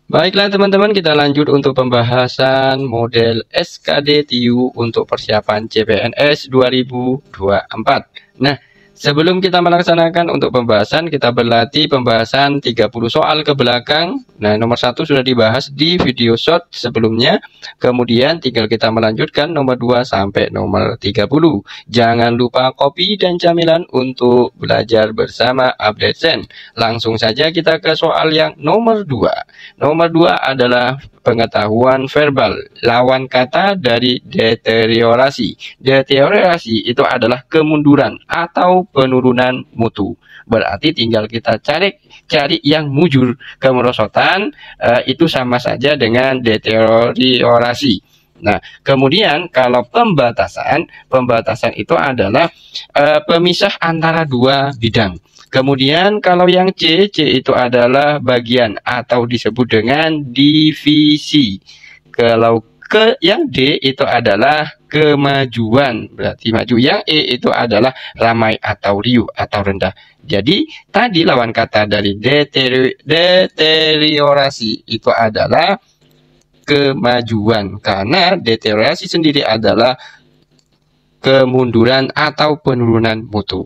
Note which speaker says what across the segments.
Speaker 1: Baiklah teman-teman, kita lanjut untuk pembahasan model SKD TIU untuk persiapan CPNS 2024. Nah, sebelum kita melaksanakan untuk pembahasan, kita berlatih pembahasan 30 soal ke belakang. Nah, nomor 1 sudah dibahas di video short sebelumnya. Kemudian tinggal kita melanjutkan nomor 2 sampai nomor 30. Jangan lupa kopi dan camilan untuk belajar bersama Update. Langsung saja kita ke soal yang nomor 2. Nomor 2 adalah pengetahuan verbal, lawan kata dari deteriorasi. Deteriorasi itu adalah kemunduran atau penurunan mutu. Berarti tinggal kita cari yang mujur, kemerosotan, itu sama saja dengan deteriorasi. Nah, kemudian kalau pembatasan itu adalah pemisah antara dua bidang. Kemudian kalau yang C itu adalah bagian atau disebut dengan divisi. Kalau yang D itu adalah kemajuan, berarti maju. Yang E itu adalah ramai atau riuh atau rendah. Jadi tadi lawan kata dari deteriorasi itu adalah kemajuan, karena deteriorasi sendiri adalah kemunduran atau penurunan mutu.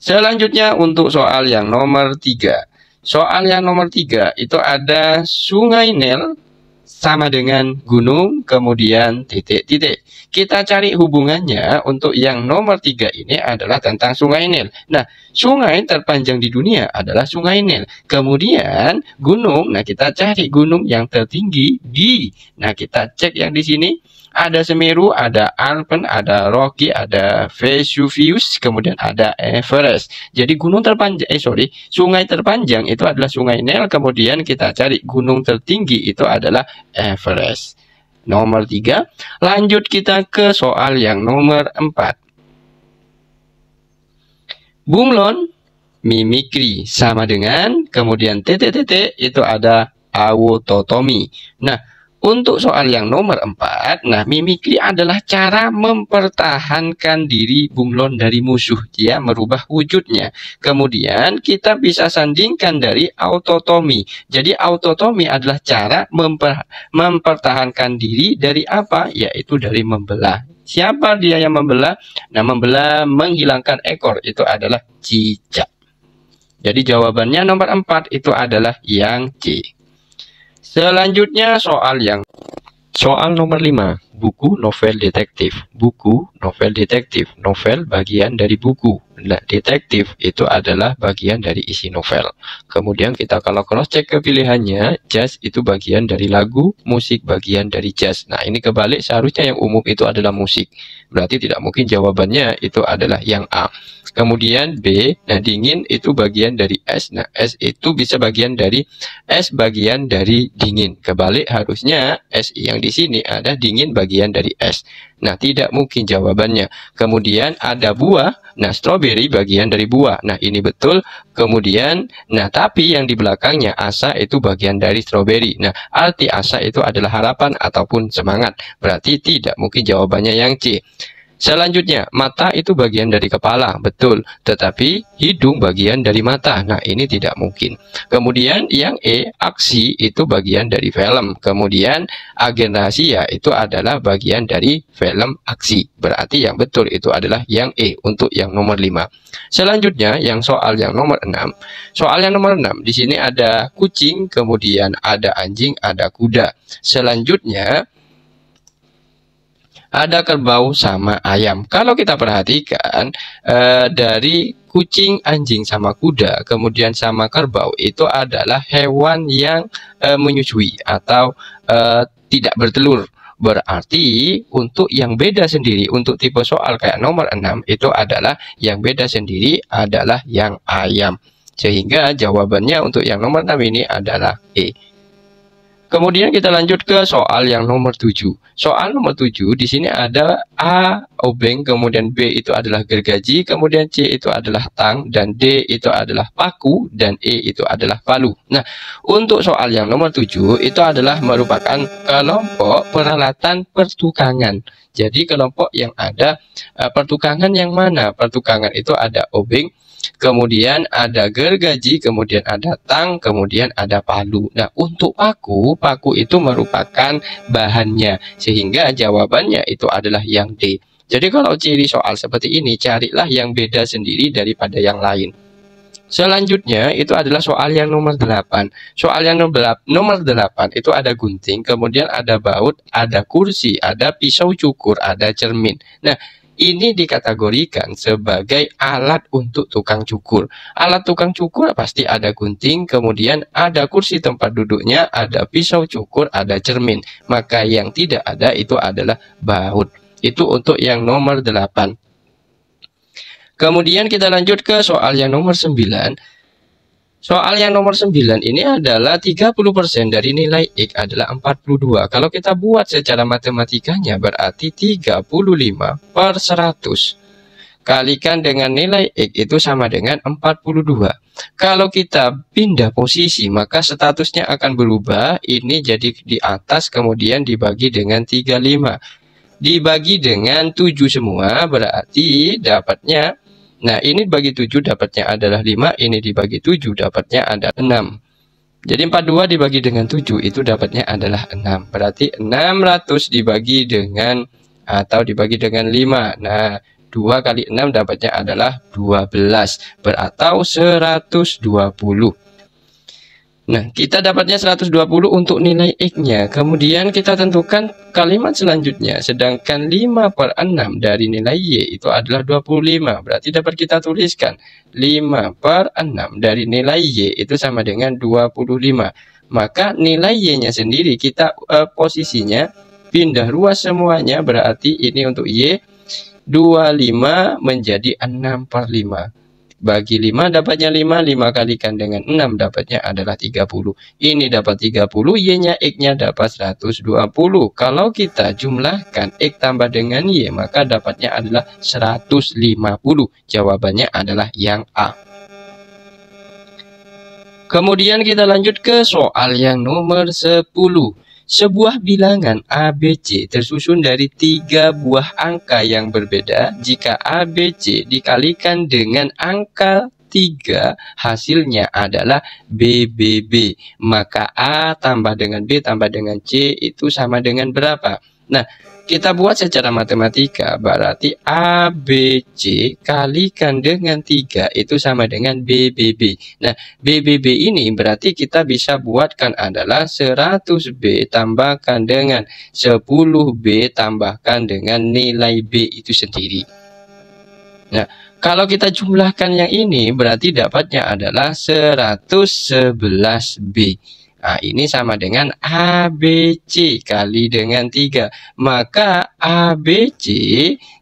Speaker 1: Selanjutnya untuk soal yang nomor 3. Soal yang nomor 3 itu ada Sungai Nil sama dengan gunung, kemudian titik-titik. Kita cari hubungannya untuk yang nomor 3 ini adalah tentang Sungai Nil. Nah, sungai terpanjang di dunia adalah Sungai Nil. Kemudian gunung, nah kita cari gunung yang tertinggi di. Nah, kita cek yang di sini. Ada Semeru, ada Alpen, ada Rocky, ada Vesuvius, kemudian ada Everest. Jadi sungai terpanjang itu adalah Sungai Nil, kemudian kita cari gunung tertinggi itu adalah Everest. Nomor 3. Lanjut kita ke soal yang nomor 4. Bunglon, mimikri sama dengan, kemudian titik-titik itu ada autotomi. Nah, untuk soal yang nomor 4, nah mimikri adalah cara mempertahankan diri bunglon dari musuh. Dia merubah wujudnya. Kemudian kita bisa sandingkan dari autotomi. Jadi autotomi adalah cara mempertahankan diri dari apa? Yaitu dari membelah. Siapa dia yang membelah? Nah, membelah, menghilangkan ekor, itu adalah cicak. Jadi jawabannya nomor 4 itu adalah yang C. Selanjutnya soal nomor 5, buku novel detektif. Buku novel detektif, novel bagian dari buku. Nah, detektif itu adalah bagian dari isi novel. Kemudian kita kalau cross check ke pilihannya, jazz itu bagian dari lagu, musik bagian dari jazz. Nah, ini kebalik, seharusnya yang umum itu adalah musik. Berarti tidak mungkin jawabannya itu adalah yang A. Kemudian B, nah dingin itu bagian dari es. Nah, es itu bisa bagian dari bagian dari dingin. Kebalik, harusnya es yang di sini ada dingin bagian dari es. Nah, tidak mungkin jawabannya. Kemudian ada buah. Nah, stroberi bagian dari buah. Nah, ini betul. Kemudian, nah tapi yang di belakangnya asa itu bagian dari stroberi. Nah, arti asa itu adalah harapan ataupun semangat. Berarti tidak mungkin jawabannya yang C. Selanjutnya, mata itu bagian dari kepala, betul. Tetapi hidung bagian dari mata. Nah, ini tidak mungkin. Kemudian yang E, aksi itu bagian dari film. Kemudian agen rahasia itu adalah bagian dari film aksi. Berarti yang betul itu adalah yang E untuk yang nomor 5. Selanjutnya, yang soal yang nomor 6. Soal yang nomor 6, di sini ada kucing, kemudian ada anjing, ada kuda. Selanjutnya, ada kerbau sama ayam. Kalau kita perhatikan dari kucing, anjing, sama kuda, kemudian sama kerbau, itu adalah hewan yang menyusui atau tidak bertelur. Berarti untuk yang beda sendiri, untuk tipe soal kayak nomor 6, itu adalah yang beda sendiri adalah yang ayam. Sehingga jawabannya untuk yang nomor 6 ini adalah E. Kemudian kita lanjut ke soal yang nomor 7. Soal nomor 7 di sini ada A obeng, kemudian B itu adalah gergaji, kemudian C itu adalah tang, dan D itu adalah paku, dan E itu adalah palu. Nah, untuk soal yang nomor 7 itu adalah merupakan kelompok peralatan pertukangan. Jadi kelompok yang ada pertukangan yang mana? Pertukangan itu ada obeng, kemudian ada gergaji, kemudian ada tang, kemudian ada palu. Nah, untuk paku, paku itu merupakan bahannya, sehingga jawabannya itu adalah yang D. Jadi kalau ciri soal seperti ini, carilah yang beda sendiri daripada yang lain. Selanjutnya itu adalah soal yang nomor 8. Soal yang nomor 8 itu ada gunting, kemudian ada baut, ada kursi, ada pisau cukur, ada cermin. Nah, ini dikategorikan sebagai alat untuk tukang cukur. Alat tukang cukur pasti ada gunting, kemudian ada kursi tempat duduknya, ada pisau cukur, ada cermin. Maka yang tidak ada itu adalah baut. Itu untuk yang nomor 8. Kemudian kita lanjut ke soal yang nomor 9. Soal yang nomor 9 ini adalah 30% dari nilai X adalah 42. Kalau kita buat secara matematikanya berarti 35 per 100. Kalikan dengan nilai X itu sama dengan 42. Kalau kita pindah posisi maka statusnya akan berubah. Ini jadi di atas kemudian dibagi dengan 35. Dibagi dengan 7 semua berarti dapatnya, nah ini dibagi 7 dapatnya adalah 5, ini dibagi 7 dapatnya ada 6. Jadi 42 dibagi dengan 7 itu dapatnya adalah 6. Berarti 600 dibagi dengan atau dibagi dengan 5. Nah, 2 kali 6 dapatnya adalah 12 atau 120. Nah, kita dapatnya 120 untuk nilai X-nya. Kemudian kita tentukan kalimat selanjutnya. Sedangkan 5 per 6 dari nilai Y itu adalah 25. Berarti dapat kita tuliskan 5 per 6 dari nilai Y itu sama dengan 25. Maka nilai Y-nya sendiri kita posisinya pindah ruas semuanya. Berarti ini untuk Y 25 menjadi 6 per 5. Bagi 5 dapatnya 5, 5 kalikan dengan 6 dapatnya adalah 30. Ini dapat 30, Y-nya X-nya dapat 120. Kalau kita jumlahkan X tambah dengan Y, maka dapatnya adalah 150. Jawabannya adalah yang A. Kemudian kita lanjut ke soal yang nomor 10. Sebuah bilangan ABC tersusun dari 3 buah angka yang berbeda. Jika ABC dikalikan dengan angka 3, hasilnya adalah BBB. Maka A tambah dengan B tambah dengan C itu sama dengan berapa? Nah, kita buat secara matematika, berarti ABC kalikan dengan 3 itu sama dengan BBB. Nah, BBB ini berarti kita bisa buatkan adalah 100B tambahkan dengan 10B tambahkan dengan nilai B itu sendiri. Nah, kalau kita jumlahkan yang ini berarti dapatnya adalah 111B. Nah, ini sama dengan ABC kali dengan 3. Maka ABC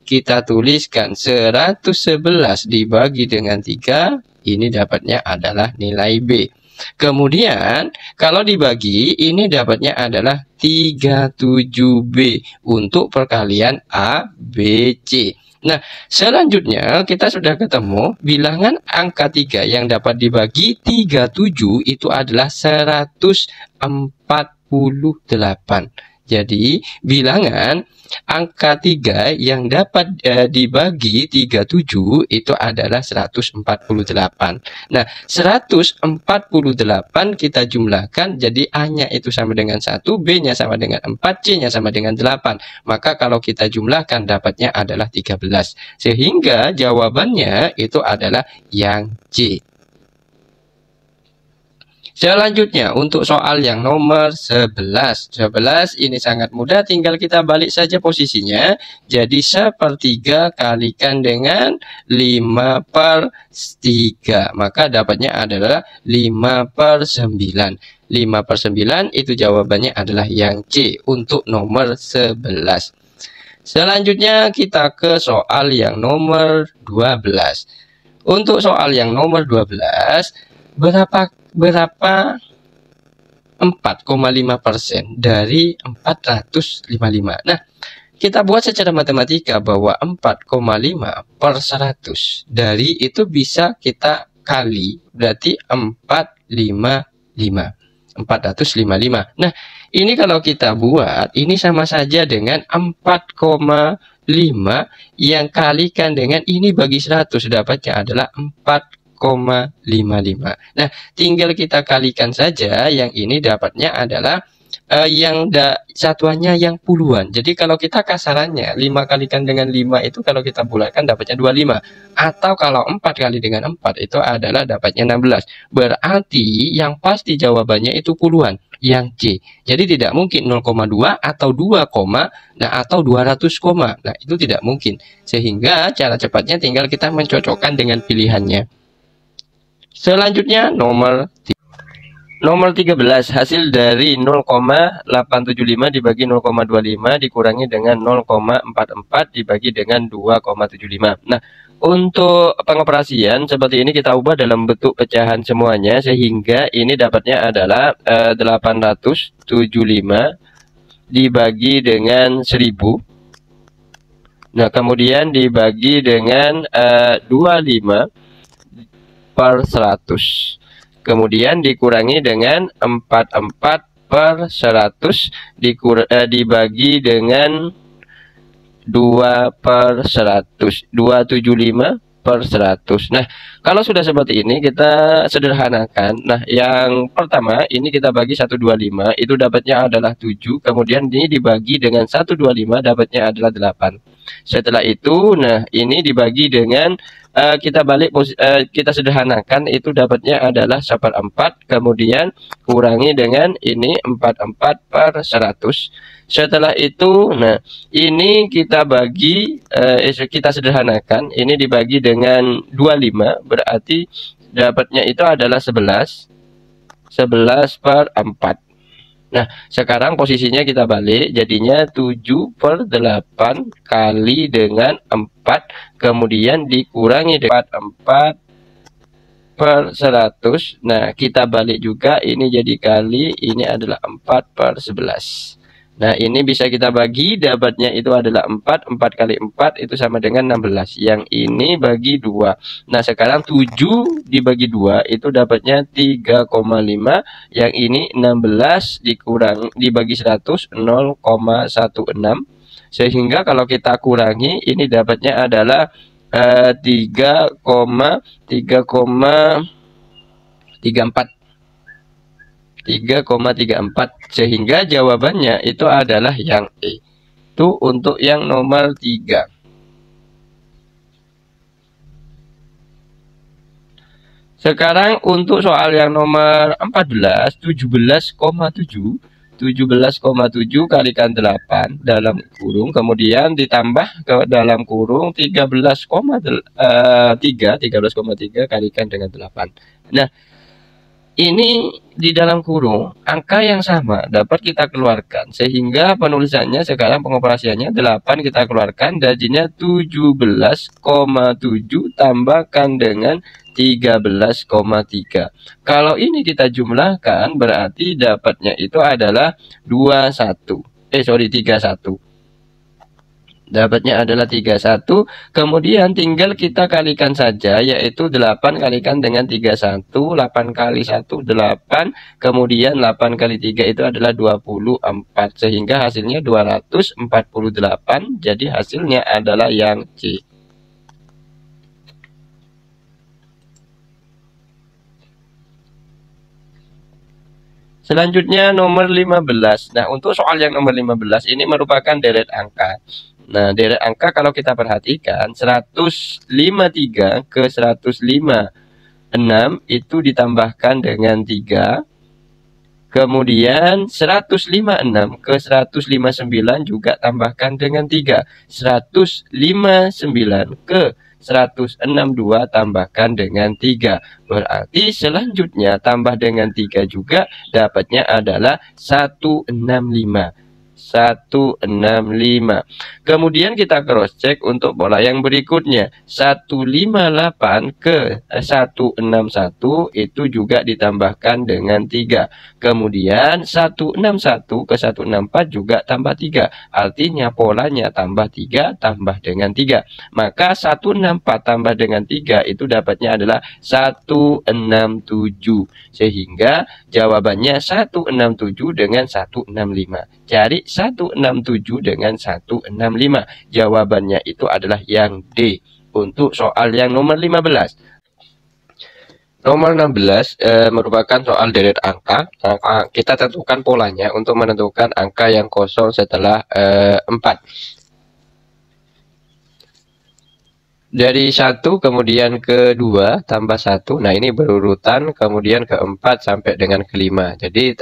Speaker 1: kita tuliskan 111 dibagi dengan 3. Ini dapatnya adalah nilai B. Kemudian kalau dibagi ini dapatnya adalah 37B untuk perkalian ABC. Nah, selanjutnya kita sudah ketemu bilangan angka 3 yang dapat dibagi 37 itu adalah 148. Jadi, bilangan angka 3 yang dapat dibagi 37 itu adalah 148. Nah, 148 kita jumlahkan jadi A-nya itu sama dengan 1, B-nya sama dengan 4, C-nya sama dengan 8. Maka kalau kita jumlahkan dapatnya adalah 13. Sehingga jawabannya itu adalah yang C. Selanjutnya untuk soal yang nomor 11. 11 ini sangat mudah, tinggal kita balik saja posisinya. Jadi 1/3 kalikan dengan 5 per 3. Maka dapatnya adalah 5 per 9. 5 per 9 itu jawabannya adalah yang C untuk nomor 11. Selanjutnya kita ke soal yang nomor 12. Untuk soal yang nomor 12, berapa 4,5% dari 455. Nah, kita buat secara matematika bahwa 4,5 per 100 dari itu bisa kita kali, berarti 455. Nah, ini kalau kita buat ini sama saja dengan 4,5 yang kalikan dengan ini bagi 100, dapatnya adalah 4,55. Nah, tinggal kita kalikan saja, yang ini dapatnya adalah satuannya yang puluhan. Jadi kalau kita kasarannya 5 kalikan dengan 5 itu kalau kita bulatkan dapatnya 25. Atau kalau 4 kali dengan 4 itu adalah dapatnya 16. Berarti yang pasti jawabannya itu puluhan, yang C. Jadi tidak mungkin 0,2 atau 2, atau 200, nah itu tidak mungkin. Sehingga cara cepatnya tinggal kita mencocokkan dengan pilihannya. Selanjutnya nomor 13, hasil dari 0,875 dibagi 0,25 dikurangi dengan 0,44 dibagi dengan 2,75. Nah, untuk pengoperasian seperti ini kita ubah dalam bentuk pecahan semuanya, sehingga ini dapatnya adalah 875 dibagi dengan 1000. Nah, kemudian dibagi dengan 25 per 100. Kemudian dikurangi dengan 44 per 100 dibagi dengan 2 per 100. 275 per 100. Nah, kalau sudah seperti ini kita sederhanakan. Nah, yang pertama ini kita bagi 125, itu dapatnya adalah 7. Kemudian ini dibagi dengan 125, dapatnya adalah 8. Setelah itu, nah ini dibagi dengan kita sederhanakan, itu dapatnya adalah 1/4, kemudian kurangi dengan ini 44 per 100. Setelah itu, nah ini kita bagi, kita sederhanakan, ini dibagi dengan 25, berarti dapatnya itu adalah 11 per 4. Nah, sekarang posisinya kita balik, jadinya 7 per 8 kali dengan 4, kemudian dikurangi dengan 4 per 100. Nah, kita balik juga, ini jadi kali, ini adalah 4 per 11. Nah, ini bisa kita bagi, dapatnya itu adalah 4. 4 kali 4 itu sama dengan 16. Yang ini bagi 2. Nah, sekarang 7 dibagi 2 itu dapatnya 3,5. Yang ini 16 dibagi 100, 0,16. Sehingga kalau kita kurangi, ini dapatnya adalah 3,34, sehingga jawabannya itu adalah yang E. Itu untuk yang nomor 3. Sekarang untuk soal yang nomor 14, 17,7 kalikan 8 dalam kurung, kemudian ditambah ke dalam kurung 13,3 kalikan dengan 8. Nah, ini di dalam kurung angka yang sama dapat kita keluarkan, sehingga penulisannya sekarang pengoperasiannya 8 kita keluarkan, jadinya 17,7 tambahkan dengan 13,3. Kalau ini kita jumlahkan berarti dapatnya itu adalah 31. 31. Dapatnya adalah 31. Kemudian tinggal kita kalikan saja, yaitu 8 kalikan dengan 31. 8 kali 1 8. Kemudian 8 kali 3 itu adalah 24. Sehingga hasilnya 248. Jadi hasilnya adalah yang C. Selanjutnya nomor 15. Nah, untuk soal yang nomor 15 ini merupakan deret angka. Nah, deret angka kalau kita perhatikan 153 ke 156 itu ditambahkan dengan 3. Kemudian 156 ke 159 juga tambahkan dengan 3. 159 ke 162 tambahkan dengan 3. Berarti selanjutnya tambah dengan 3 juga, dapatnya adalah 165. 165. Kemudian kita cross check untuk pola yang berikutnya. 158 ke 161 itu juga ditambahkan dengan 3. Kemudian 161 ke 164 juga tambah 3. Artinya polanya tambah 3 tambah dengan 3. Maka 164 tambah dengan 3 itu dapatnya adalah 167. Sehingga jawabannya 167 dengan 165. Cari 167 dengan 165. Jawabannya itu adalah yang D untuk soal yang nomor 15. Nomor 16 merupakan soal deret angka. Kita tentukan polanya untuk menentukan angka yang kosong setelah 4. Dari 1 kemudian ke 2 tambah 1. Nah, ini berurutan, kemudian ke 4 sampai dengan ke 5. Jadi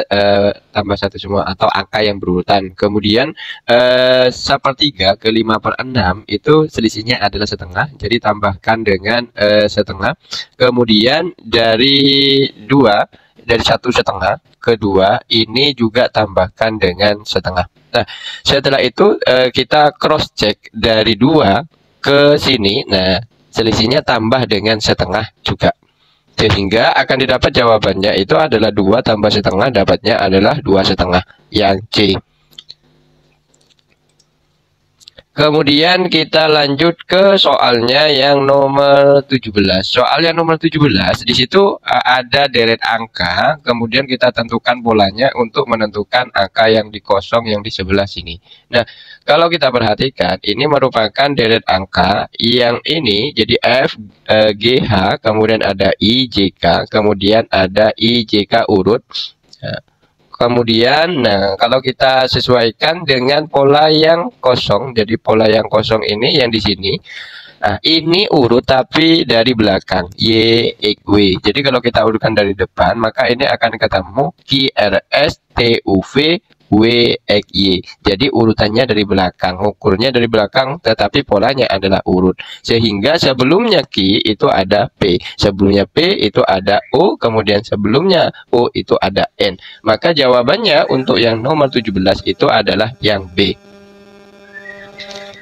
Speaker 1: tambah 1 semua atau angka yang berurutan. Kemudian 1/3 ke 5/6 itu selisihnya adalah setengah. Jadi tambahkan dengan setengah. Kemudian dari 2, dari 1/2 ke 2 ini juga tambahkan dengan setengah. Nah, setelah itu kita cross check dari 2 ke sini. Nah, selisihnya tambah dengan setengah juga. Sehingga akan didapat jawabannya itu adalah 2 tambah setengah, dapatnya adalah 2,5 yang C. Kemudian kita lanjut ke soalnya yang nomor 17. Soal yang nomor 17, di situ ada deret angka, kemudian kita tentukan polanya untuk menentukan angka yang di kosong yang di sebelah sini. Nah, kalau kita perhatikan, ini merupakan deret angka yang ini, jadi F, G, H, kemudian ada I, J, K, kemudian ada I, J, K urut. Nah, kemudian, nah kalau kita sesuaikan dengan pola yang kosong, jadi pola yang kosong ini yang di sini, nah ini urut tapi dari belakang, Y, X, W. Jadi kalau kita urutkan dari depan, maka ini akan ketemu Q, R, S, T, U, V, W, X, Y. Jadi urutannya dari belakang, ukurnya dari belakang, tetapi polanya adalah urut. Sehingga sebelumnya Q itu ada P, sebelumnya P itu ada O, kemudian sebelumnya O itu ada N. Maka jawabannya untuk yang nomor 17 itu adalah yang B.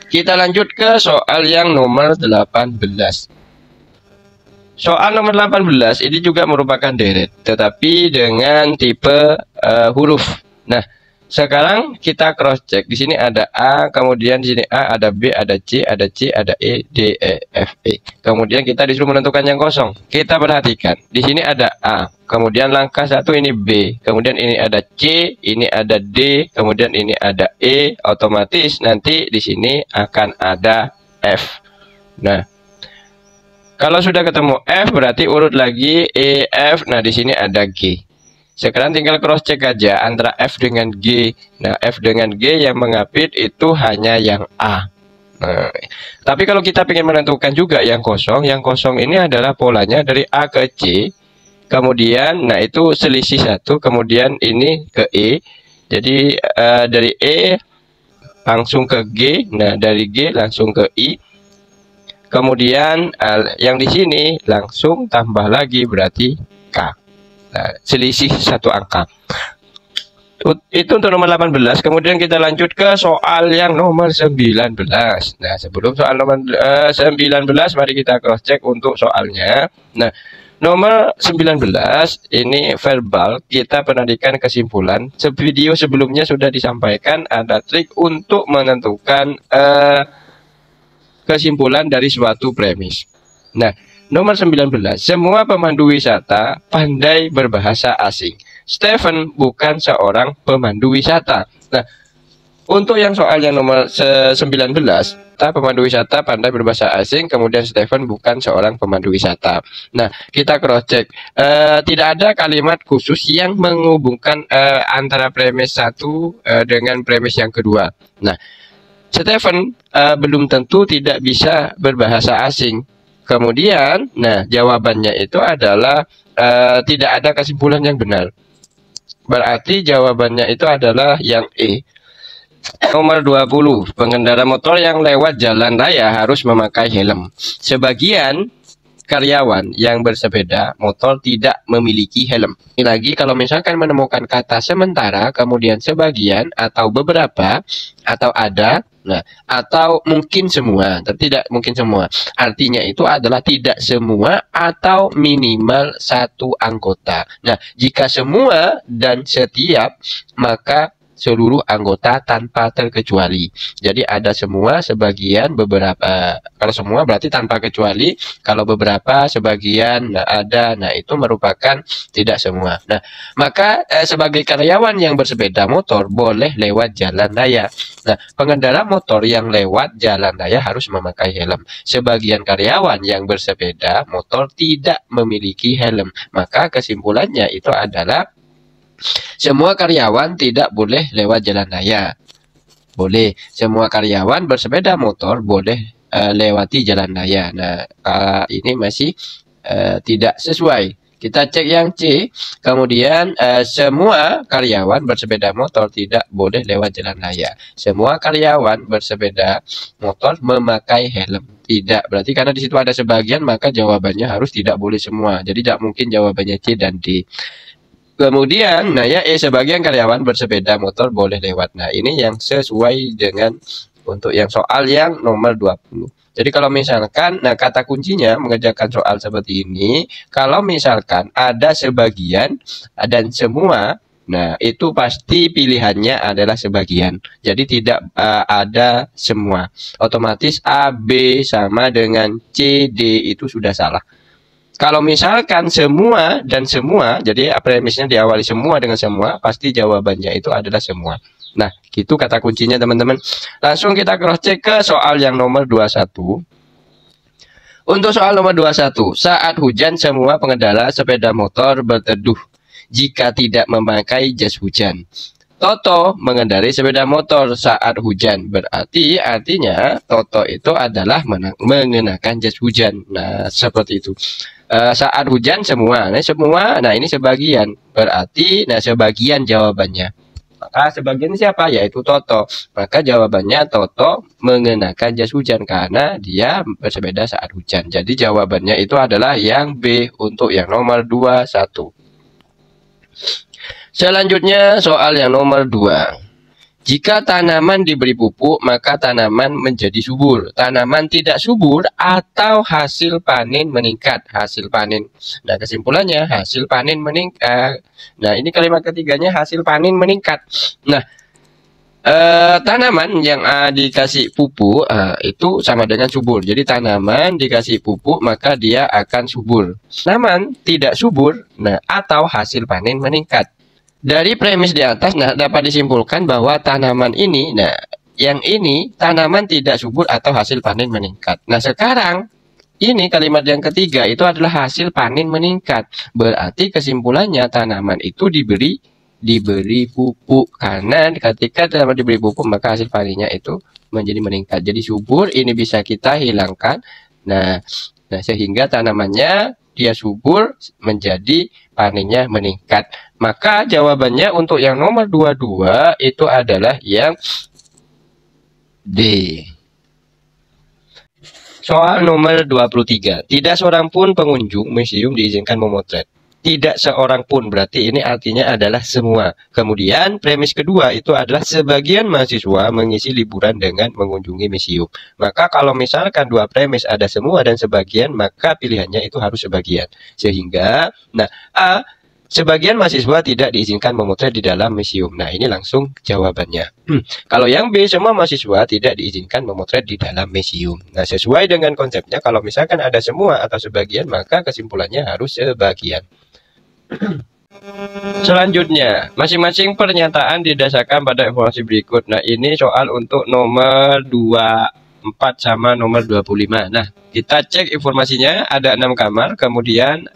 Speaker 1: Kita lanjut ke soal yang nomor 18. Soal nomor 18 ini juga merupakan deret, tetapi dengan tipe huruf. Nah, sekarang kita cross check. Di sini ada A, kemudian di sini A, ada B, ada C, ada C, ada E, D, E, F, E. Kemudian kita disuruh menentukan yang kosong. Kita perhatikan. Di sini ada A, kemudian langkah 1 ini B, kemudian ini ada C, ini ada D, kemudian ini ada E. Otomatis nanti di sini akan ada F. Nah, kalau sudah ketemu F berarti urut lagi E, F. Nah, di sini ada G. Sekarang tinggal cross check aja antara F dengan G. Nah, F dengan G yang mengapit itu hanya yang A. Nah, tapi kalau kita ingin menentukan juga yang kosong ini adalah polanya dari A ke C. Kemudian, nah itu selisih 1, kemudian ini ke E. Jadi dari E langsung ke G, nah dari G langsung ke I. Kemudian yang di sini langsung tambah lagi berarti K. Nah, selisih 1 angka. Itu untuk nomor 18. Kemudian kita lanjut ke soal yang nomor 19. Nah, sebelum soal nomor 19, mari kita cross check untuk soalnya. Nah, nomor 19 ini verbal. Kita penarikan kesimpulan. Video sebelumnya sudah disampaikan ada trik untuk menentukan kesimpulan dari suatu premis. Nah, nomor 19, semua pemandu wisata pandai berbahasa asing. Stephen bukan seorang pemandu wisata. Nah, untuk yang soal yang nomor 19, pemandu wisata pandai berbahasa asing, kemudian Stephen bukan seorang pemandu wisata. Nah, kita cross check. Tidak ada kalimat khusus yang menghubungkan antara premis 1 dengan premis yang kedua. Nah, Stephen belum tentu tidak bisa berbahasa asing. Kemudian, nah jawabannya itu adalah tidak ada kesimpulan yang benar. Berarti jawabannya itu adalah yang E. Nomor 20, pengendara motor yang lewat jalan raya harus memakai helm. Sebagian karyawan yang bersepeda motor tidak memiliki helm. Ini lagi kalau misalkan menemukan kata sementara, kemudian sebagian atau beberapa atau ada, nah atau mungkin semua, tapi tidak mungkin semua. Artinya itu adalah tidak semua atau minimal satu anggota. Nah, jika semua dan setiap, maka seluruh anggota tanpa terkecuali. Jadi ada semua, sebagian, beberapa. Kalau semua berarti tanpa kecuali, kalau beberapa, sebagian, nah ada, nah itu merupakan tidak semua. Nah, maka sebagai karyawan yang bersepeda motor boleh lewat jalan raya. Nah, pengendara motor yang lewat jalan raya harus memakai helm. Sebagian karyawan yang bersepeda motor tidak memiliki helm. Maka kesimpulannya itu adalah semua karyawan tidak boleh lewat jalan raya. Boleh. Semua karyawan bersepeda motor boleh lewati jalan raya. Nah, ini masih tidak sesuai. Kita cek yang C, kemudian semua karyawan bersepeda motor tidak boleh lewat jalan raya. Semua karyawan bersepeda motor memakai helm. Tidak, berarti karena di situ ada sebagian, maka jawabannya harus tidak boleh semua. Jadi tidak mungkin jawabannya C dan D. Kemudian, nah ya, sebagian karyawan bersepeda motor boleh lewat. Nah, ini yang sesuai dengan untuk yang soal yang nomor 20. Jadi kalau misalkan, nah kata kuncinya mengerjakan soal seperti ini, kalau misalkan ada sebagian dan semua, nah itu pasti pilihannya adalah sebagian. Jadi tidak ada semua. Otomatis A, B sama dengan C, D itu sudah salah. Kalau misalkan semua dan semua, jadi premisnya diawali semua dengan semua, pasti jawabannya itu adalah semua. Nah, gitu kata kuncinya teman-teman. Langsung kita cross check ke soal yang nomor 21. Untuk soal nomor 21, saat hujan semua pengendara sepeda motor berteduh jika tidak memakai jas hujan. Toto mengendarai sepeda motor saat hujan. Berarti artinya Toto itu adalah mengenakan jas hujan. Nah, seperti itu. Saat hujan semua. Nah, semua. Nah, ini sebagian. Berarti nah sebagian jawabannya. Maka sebagian siapa? Yaitu Toto. Maka jawabannya Toto mengenakan jas hujan karena dia bersepeda saat hujan. Jadi jawabannya itu adalah yang B untuk yang nomor 21. Selanjutnya soal yang nomor 2. Jika tanaman diberi pupuk, maka tanaman menjadi subur. Tanaman tidak subur atau hasil panen meningkat. Hasil panen. Nah, kesimpulannya hasil panen meningkat. Nah, ini kalimat ketiganya hasil panen meningkat. Nah, tanaman yang dikasih pupuk itu sama dengan subur. Jadi tanaman dikasih pupuk maka dia akan subur. Tanaman tidak subur, nah atau hasil panen meningkat. Dari premis di atas, nah dapat disimpulkan bahwa tanaman ini, nah yang ini tanaman tidak subur atau hasil panen meningkat. Nah sekarang ini kalimat yang ketiga itu adalah hasil panen meningkat. Berarti kesimpulannya tanaman itu diberi pupuk, karena ketika tanaman diberi pupuk maka hasil panennya itu menjadi meningkat. Jadi subur ini bisa kita hilangkan. Nah sehingga tanamannya dia subur menjadi panennya meningkat. Maka jawabannya untuk yang nomor 22 itu adalah yang D. Soal nomor 23. Tidak seorang pun pengunjung museum diizinkan memotret. Tidak seorang pun, berarti ini artinya adalah semua. Kemudian premis kedua itu adalah sebagian mahasiswa mengisi liburan dengan mengunjungi museum. Maka kalau misalkan dua premis ada semua dan sebagian, maka pilihannya itu harus sebagian. Sehingga, nah A, sebagian mahasiswa tidak diizinkan memotret di dalam museum. Nah, ini langsung jawabannya. Kalau yang B, semua mahasiswa tidak diizinkan memotret di dalam museum. Nah, sesuai dengan konsepnya, kalau misalkan ada semua atau sebagian, maka kesimpulannya harus sebagian. Selanjutnya, masing-masing pernyataan didasarkan pada informasi berikut. Nah, ini soal untuk nomor 24 sama nomor 25. Nah, kita cek informasinya, ada 6 kamar, kemudian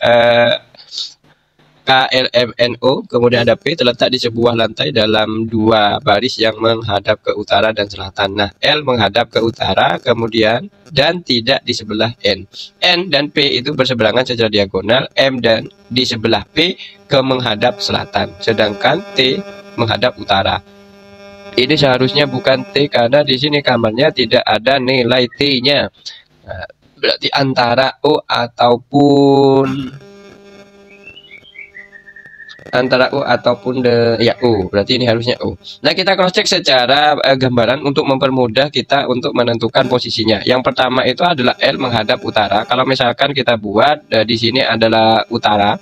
Speaker 1: KLMNO, kemudian ada P terletak di sebuah lantai dalam 2 baris yang menghadap ke utara dan selatan. Nah, L menghadap ke utara, kemudian dan tidak di sebelah N. N dan P itu berseberangan secara diagonal, M dan di sebelah P ke menghadap selatan, sedangkan T menghadap utara. Ini seharusnya bukan T karena di sini kamarnya tidak ada nilai T-nya. Nah, berarti antara O ataupun O, berarti ini harusnya O. Nah, kita cross check secara gambaran untuk mempermudah kita untuk menentukan posisinya. Yang pertama itu adalah L menghadap utara. Kalau misalkan kita buat di sini adalah utara.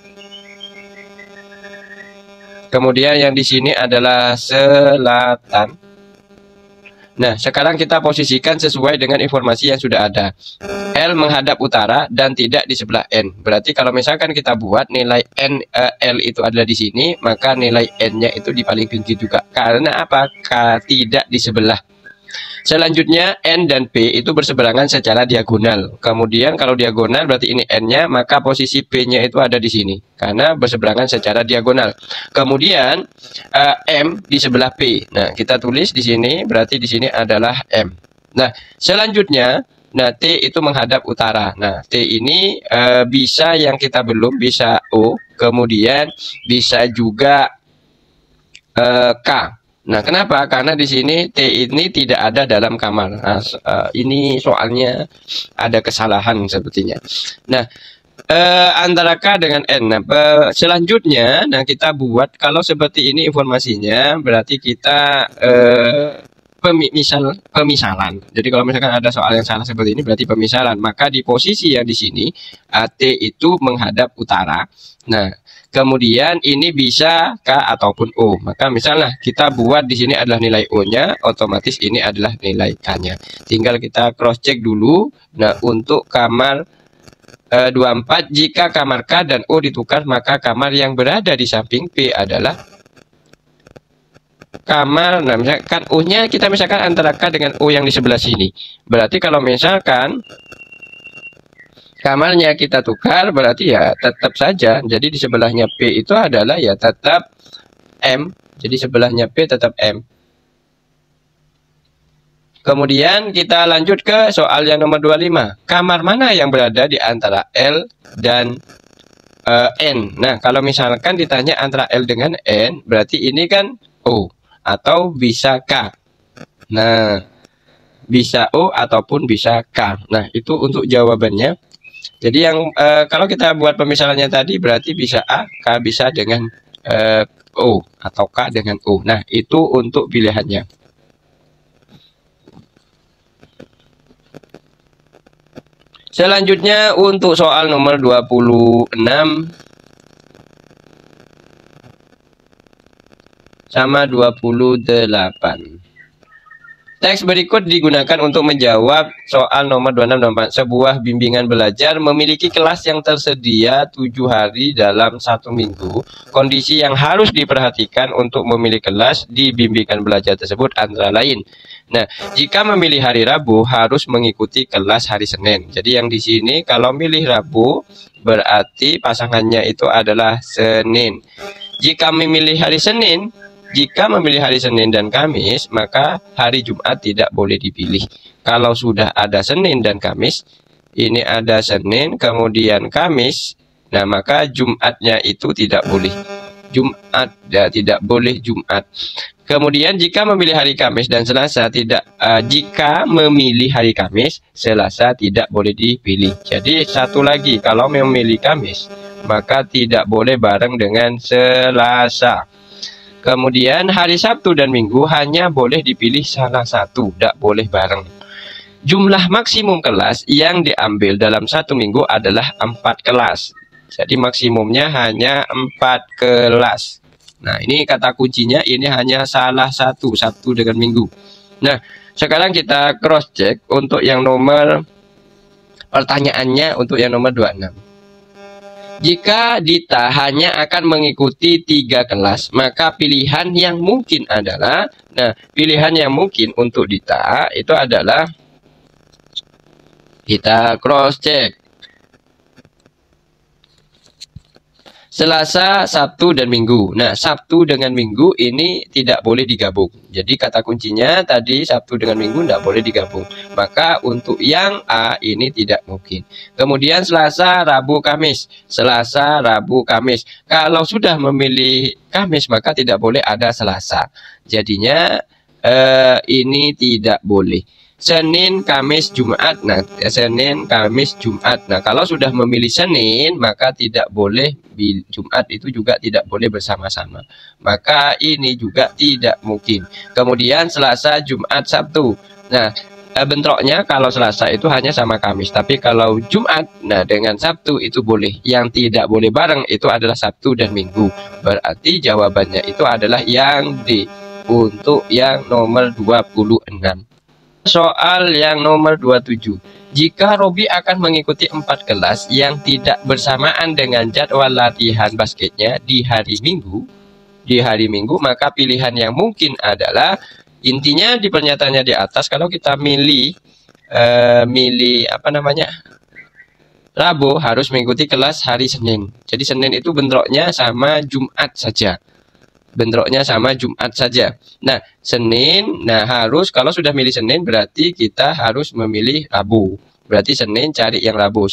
Speaker 1: Kemudian yang di sini adalah selatan. Nah, sekarang kita posisikan sesuai dengan informasi yang sudah ada. L menghadap utara dan tidak di sebelah N. Berarti kalau misalkan kita buat nilai L itu adalah di sini, maka nilai N-nya itu di paling tinggi juga. Karena apa? Tidak di sebelah. Selanjutnya N dan P itu berseberangan secara diagonal. Kemudian kalau diagonal berarti ini N-nya, maka posisi P-nya itu ada di sini karena berseberangan secara diagonal. Kemudian M di sebelah P. Nah, kita tulis di sini berarti di sini adalah M. Nah, selanjutnya T itu menghadap utara. Nah, T ini bisa yang kita belum, bisa O, kemudian bisa juga K. Nah, kenapa? Karena di sini T ini tidak ada dalam kamar. Nah, ini soalnya ada kesalahan sepertinya. Nah, antara K dengan N. Nah, selanjutnya, kita buat kalau seperti ini informasinya, berarti kita pemisalan. Jadi kalau misalkan ada soal yang salah seperti ini, berarti pemisalan. Maka di posisi yang di sini, T itu menghadap utara. Nah, kemudian ini bisa K ataupun O. Maka misalnya kita buat di sini adalah nilai O-nya, otomatis ini adalah nilai K-nya. Tinggal kita cross check dulu. Nah, untuk kamar 24, jika kamar K dan O ditukar, maka kamar yang berada di samping P adalah kamar. Nah, misalkan O-nya kita misalkan antara K dengan O yang di sebelah sini. Berarti kalau misalkan kamarnya kita tukar, berarti ya tetap saja. Jadi di sebelahnya P itu adalah ya tetap M. Jadi sebelahnya P tetap M. Kemudian kita lanjut ke soal yang nomor 25. Kamar mana yang berada di antara L dan N? Nah, kalau misalkan ditanya antara L dengan N, berarti ini kan O. Atau bisa K. Nah, bisa O ataupun bisa K. Nah, itu untuk jawabannya. Jadi yang kalau kita buat pemisalannya tadi berarti bisa A, K bisa dengan O atau K dengan O. Nah, itu untuk pilihannya. Selanjutnya untuk soal nomor 26 sama 28. Teks berikut digunakan untuk menjawab soal nomor 26-24. Sebuah bimbingan belajar memiliki kelas yang tersedia 7 hari dalam 1 minggu. Kondisi yang harus diperhatikan untuk memilih kelas di bimbingan belajar tersebut antara lain. Nah, jika memilih hari Rabu harus mengikuti kelas hari Senin. Jadi yang di sini kalau milih Rabu berarti pasangannya itu adalah Senin. Jika memilih hari Senin, dan Kamis, maka hari Jumat tidak boleh dipilih. Kalau sudah ada Senin dan Kamis, ini ada Senin, kemudian Kamis, nah maka Jumatnya itu tidak boleh. Jumat, ya, tidak boleh Jumat. Kemudian jika memilih hari Kamis dan Selasa jika memilih hari Kamis, Selasa tidak boleh dipilih. Jadi satu lagi, kalau memilih Kamis, maka tidak boleh bareng dengan Selasa. Kemudian hari Sabtu dan Minggu hanya boleh dipilih salah satu, tidak boleh bareng. Jumlah maksimum kelas yang diambil dalam 1 minggu adalah 4 kelas. Jadi maksimumnya hanya 4 kelas. Nah, ini kata kuncinya, ini hanya salah satu, Sabtu dengan Minggu. Nah, sekarang kita cross check untuk yang nomor pertanyaannya untuk yang nomor 26. Jika Dita hanya akan mengikuti 3 kelas, maka pilihan yang mungkin adalah, pilihan yang mungkin untuk Dita itu adalah, kita cross check, Selasa, Sabtu, dan Minggu. Nah, Sabtu dengan Minggu ini tidak boleh digabung. Jadi kata kuncinya tadi Sabtu dengan Minggu tidak boleh digabung. Maka untuk yang A ini tidak mungkin. Kemudian Selasa, Rabu, Kamis. Selasa, Rabu, Kamis. Kalau sudah memilih Kamis maka tidak boleh ada Selasa. Jadinya ini tidak boleh. Senin, Kamis, Jumat. Nah, Senin, Kamis, Jumat. Nah, kalau sudah memilih Senin, maka tidak boleh Jumat itu juga tidak boleh bersama-sama. Maka ini juga tidak mungkin. Kemudian Selasa, Jumat, Sabtu. Nah, bentroknya kalau Selasa itu hanya sama Kamis, tapi kalau Jumat, nah dengan Sabtu itu boleh. Yang tidak boleh bareng itu adalah Sabtu dan Minggu. Berarti jawabannya itu adalah yang D untuk yang nomor 26. Soal yang nomor 27. Jika Robi akan mengikuti 4 kelas yang tidak bersamaan dengan jadwal latihan basketnya di hari Minggu, maka pilihan yang mungkin adalah, intinya di pernyataannya di atas, kalau kita milih Rabu harus mengikuti kelas hari Senin. Jadi Senin itu bentroknya sama Jumat saja. Nah, Senin, harus, kalau sudah milih Senin berarti kita harus memilih Rabu. Berarti Senin cari yang Rabu,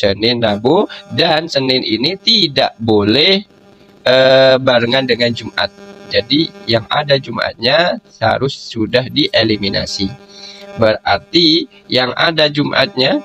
Speaker 1: dan Senin ini tidak boleh barengan dengan Jumat. Jadi yang ada Jumatnya harus sudah dieliminasi. Berarti yang ada Jumatnya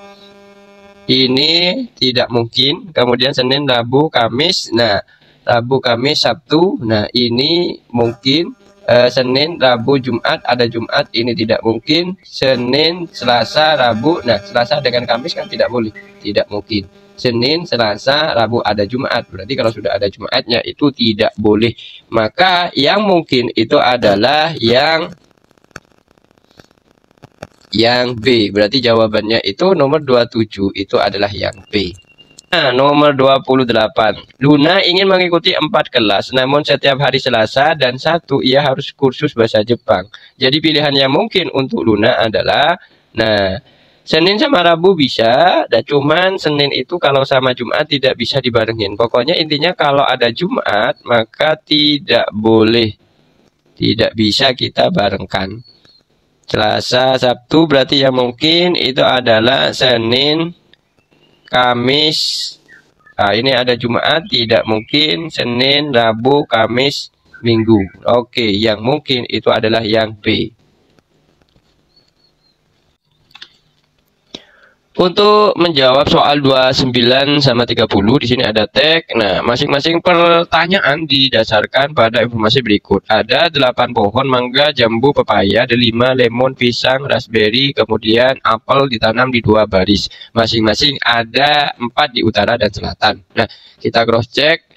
Speaker 1: ini tidak mungkin. Kemudian Senin, Rabu, Kamis. Nah, Rabu, Kamis, Sabtu. Nah, ini mungkin. Senin, Rabu, Jumat, ada Jumat, ini tidak mungkin. Senin, Selasa, Rabu. Nah, Selasa dengan Kamis kan tidak boleh, tidak mungkin. Senin, Selasa, Rabu, ada Jumat. Berarti kalau sudah ada Jumatnya itu tidak boleh. Maka yang mungkin itu adalah yang B. Berarti jawabannya itu nomor 27 itu adalah yang B. Nah, nomor 28. Luna ingin mengikuti 4 kelas, namun setiap hari Selasa dan Sabtu ia harus kursus bahasa Jepang. Jadi pilihan yang mungkin untuk Luna adalah, Senin sama Rabu bisa, dan cuman Senin itu kalau sama Jumat tidak bisa dibarengin. Pokoknya intinya kalau ada Jumat, maka tidak boleh, tidak bisa kita barengkan. Selasa, Sabtu, berarti yang mungkin itu adalah Senin, Kamis. Nah, ini ada Jumat, tidak mungkin. Senin, Rabu, Kamis, Minggu. Oke, yang mungkin itu adalah yang B. Untuk menjawab soal 29 sama 30, di sini ada tag. Nah, masing-masing pertanyaan didasarkan pada informasi berikut. Ada 8 pohon mangga, jambu, pepaya, ada 5 lemon, pisang, raspberry, kemudian apel ditanam di 2 baris. Masing-masing ada 4 di utara dan selatan. Nah, kita cross check.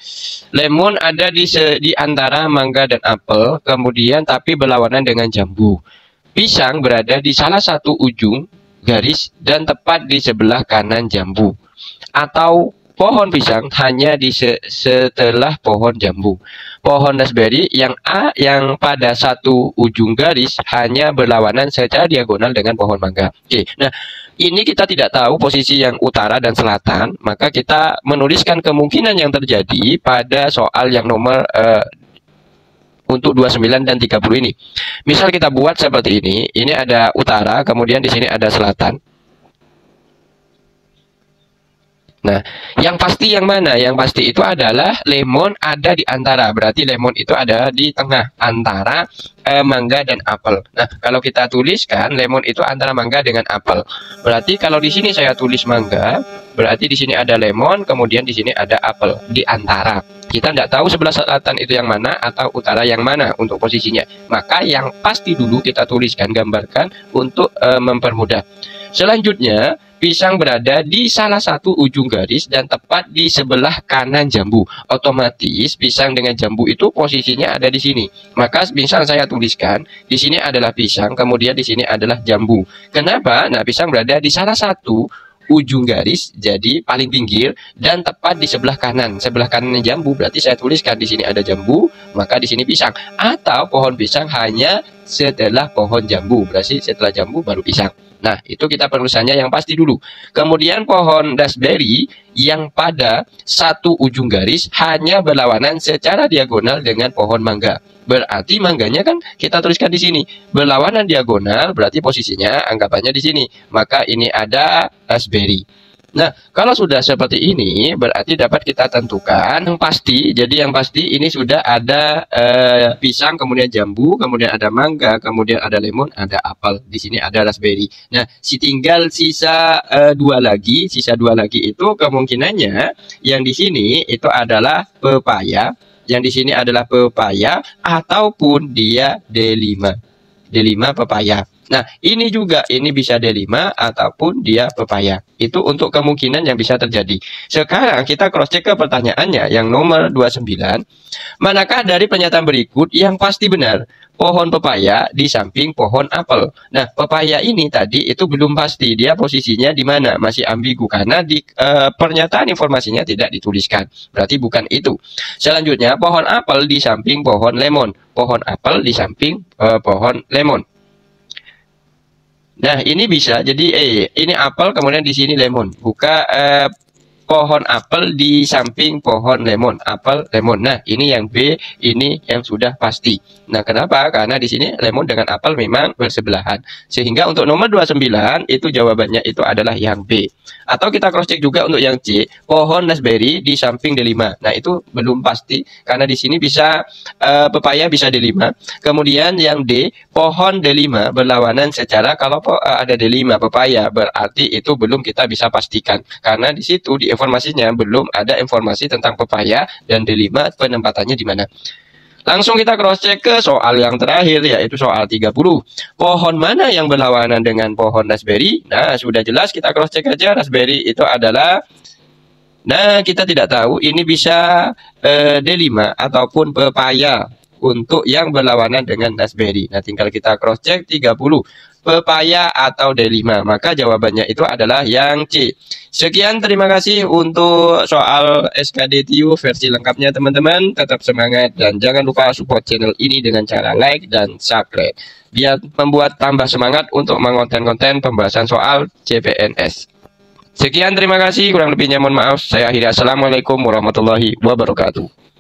Speaker 1: Lemon ada di antara mangga dan apel, kemudian tapi berlawanan dengan jambu. Pisang berada di salah satu ujung garis dan tepat di sebelah kanan jambu. Atau pohon pisang hanya di setelah pohon jambu. Pohon raspberry yang A yang pada satu ujung garis hanya berlawanan secara diagonal dengan pohon mangga. Oke, nah ini kita tidak tahu posisi yang utara dan selatan, maka kita menuliskan kemungkinan yang terjadi pada soal yang nomor untuk 29 dan 30 ini. Misal kita buat seperti ini ada utara, kemudian di sini ada selatan. Nah, yang pasti yang mana? Yang pasti itu adalah lemon ada di antara. Berarti lemon itu ada di tengah antara mangga dan apel. Nah, kalau kita tuliskan lemon itu antara mangga dengan apel. Berarti kalau di sini saya tulis mangga, berarti di sini ada lemon, kemudian di sini ada apel di antara. Kita tidak tahu sebelah selatan itu yang mana atau utara yang mana untuk posisinya. Maka yang pasti dulu kita tuliskan, gambarkan untuk mempermudah. Selanjutnya, pisang berada di salah satu ujung garis dan tepat di sebelah kanan jambu. Otomatis pisang dengan jambu itu posisinya ada di sini. Maka misal saya tuliskan di sini adalah pisang, kemudian di sini adalah jambu. Kenapa? Nah, pisang berada di salah satu ujung garis, jadi paling pinggir dan tepat di sebelah kanan. Sebelah kanannya jambu, berarti saya tuliskan di sini ada jambu, maka di sini pisang. Atau pohon pisang hanya setelah pohon jambu, berarti setelah jambu baru pisang. Nah, itu kita penulisannya yang pasti dulu. Kemudian pohon raspberry yang pada satu ujung garis hanya berlawanan secara diagonal dengan pohon mangga. Berarti mangganya kan kita tuliskan di sini. Berlawanan diagonal berarti posisinya anggapannya di sini. Maka ini ada raspberry. Nah, kalau sudah seperti ini berarti dapat kita tentukan yang pasti. Jadi yang pasti ini sudah ada pisang, kemudian jambu, kemudian ada mangga, kemudian ada lemon, ada apel. Di sini ada raspberry. Nah, tinggal sisa 2 lagi. Sisa 2 lagi itu kemungkinannya yang di sini itu adalah pepaya. Yang di sini adalah pepaya ataupun dia D5. D5 pepaya. Nah, ini juga, ini bisa D5 ataupun dia pepaya. Itu untuk kemungkinan yang bisa terjadi. Sekarang kita cross check ke pertanyaannya yang nomor 29. Manakah dari pernyataan berikut yang pasti benar? Pohon pepaya di samping pohon apel. Nah, pepaya ini tadi itu belum pasti. Dia posisinya di mana? Masih ambigu karena di pernyataan informasinya tidak dituliskan. Berarti bukan itu. Selanjutnya, pohon apel di samping pohon lemon. Pohon apel di samping pohon lemon. Nah, ini bisa jadi ini apel kemudian di sini lemon. Buka pohon apel di samping pohon lemon, apel lemon. Nah, ini yang B, ini yang sudah pasti. Nah, kenapa? Karena di sini lemon dengan apel memang bersebelahan. Sehingga untuk nomor 29 itu jawabannya itu adalah yang B. Atau kita cross check juga untuk yang C, pohon raspberry di samping D5. Nah, itu belum pasti karena di sini bisa pepaya bisa D5. Kemudian yang D, pohon D5 berlawanan secara kalau ada D5 pepaya berarti itu belum kita bisa pastikan karena di situ di informasinya belum ada informasi tentang pepaya dan D5 penempatannya di mana. Langsung kita cross check ke soal yang terakhir yaitu soal 30. Pohon mana yang berlawanan dengan pohon raspberry? Nah, sudah jelas kita cross check aja raspberry itu adalah, nah kita tidak tahu ini bisa D5 ataupun pepaya untuk yang berlawanan dengan raspberry. Nah, tinggal kita cross check 30. Pepaya atau D5, maka jawabannya itu adalah yang C. Sekian, terima kasih untuk soal SKD TIU versi lengkapnya teman-teman. Tetap semangat dan jangan lupa support channel ini dengan cara like dan subscribe biar membuat tambah semangat untuk mengonten-konten pembahasan soal CPNS. Sekian, terima kasih, kurang lebihnya mohon maaf. Saya akhiri, assalamualaikum warahmatullahi wabarakatuh.